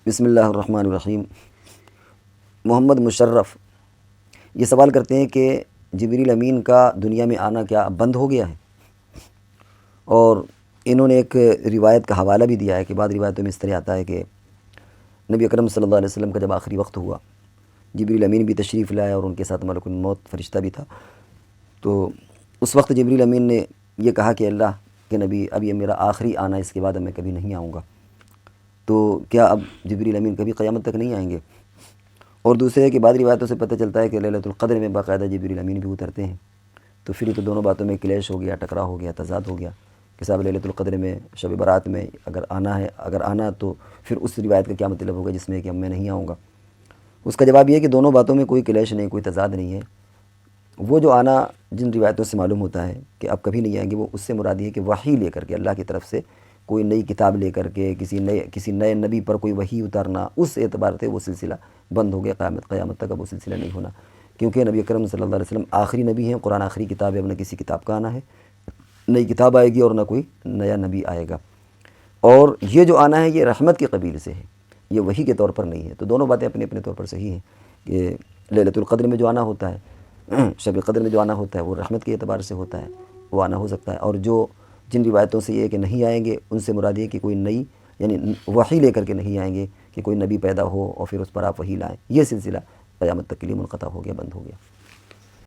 بسم اللہ الرحمن الرحیم۔ محمد مشرف یہ سوال کرتے ہیں کہ جبریل امین کا دنیا میں آنا کیا اب بند ہو گیا ہے؟ اور انہوں نے ایک روایت کا حوالہ بھی دیا ہے کہ بعض روایتوں میں اس طرح آتا ہے کہ نبی اکرم صلی اللہ علیہ وسلم کا جب آخری وقت ہوا، جبریل امین بھی تشریف لائے اور ان کے ساتھ ملک الموت فرشتہ بھی تھا، تو اس وقت جبریل امین نے یہ کہا کہ اللہ کے نبی، اب یہ میرا آخری آنا، اس کے بعد اب میں کبھی نہیں آؤں گا، تو کیا اب جبریل امین کبھی قیامت تک نہیں آئیں گے؟ اور دوسرے ہے کہ بعض روایتوں سے پتہ چلتا ہے کہ لیلۃ القدر میں باقاعدہ جبریل امین بھی اترتے ہیں، تو پھر یہ تو دونوں باتوں میں کلیش ہو گیا، ٹکرا ہو گیا، تضاد ہو گیا کہ صاحب لیلۃ القدر میں شب برات میں اگر آنا تو پھر اس روایت کا کیا مطلب ہوگا جس میں کہ اب میں نہیں آؤں گا؟ اس کا جواب یہ ہے کہ دونوں باتوں میں کوئی کلیش نہیں، کوئی تضاد نہیں ہے۔ وہ جو آنا جن روایتوں سے معلوم ہوتا ہے کہ اب کبھی نہیں آئیں گے، وہ اس سے مراد یہ ہے کہ وحی لے کر کے، اللہ کی طرف سے کوئی نئی کتاب لے کر کے کسی نئے نبی پر کوئی وحی اتارنا، اس اعتبار سے وہ سلسلہ بند ہو گیا، قیامت تک اب وہ سلسلہ نہیں ہونا، کیونکہ نبی اکرم صلی اللہ علیہ وسلم آخری نبی ہیں، قرآن آخری کتاب ہے، اب نہ کسی کتاب کا آنا ہے، نئی کتاب آئے گی اور نہ کوئی نیا نبی آئے گا۔ اور یہ جو آنا ہے یہ رحمت کے قبیل سے ہے، یہ وحی کے طور پر نہیں ہے۔ تو دونوں باتیں اپنے اپنے طور پر صحیح ہیں کہ لیلۃ القدر میں جو آنا ہوتا ہے، شب قدر میں جو آنا ہوتا ہے وہ رحمت کے اعتبار سے ہوتا ہے، وہ آنا ہو سکتا ہے، اور جن روایتوں سے یہ ہے کہ نہیں آئیں گے، ان سے مراد یہ کہ کوئی نئی یعنی وحی لے کر کے نہیں آئیں گے کہ کوئی نبی پیدا ہو اور پھر اس پر آپ وحی لائیں، یہ سلسلہ قیامت تک کے لیے منقطع ہو گیا، بند ہو گیا۔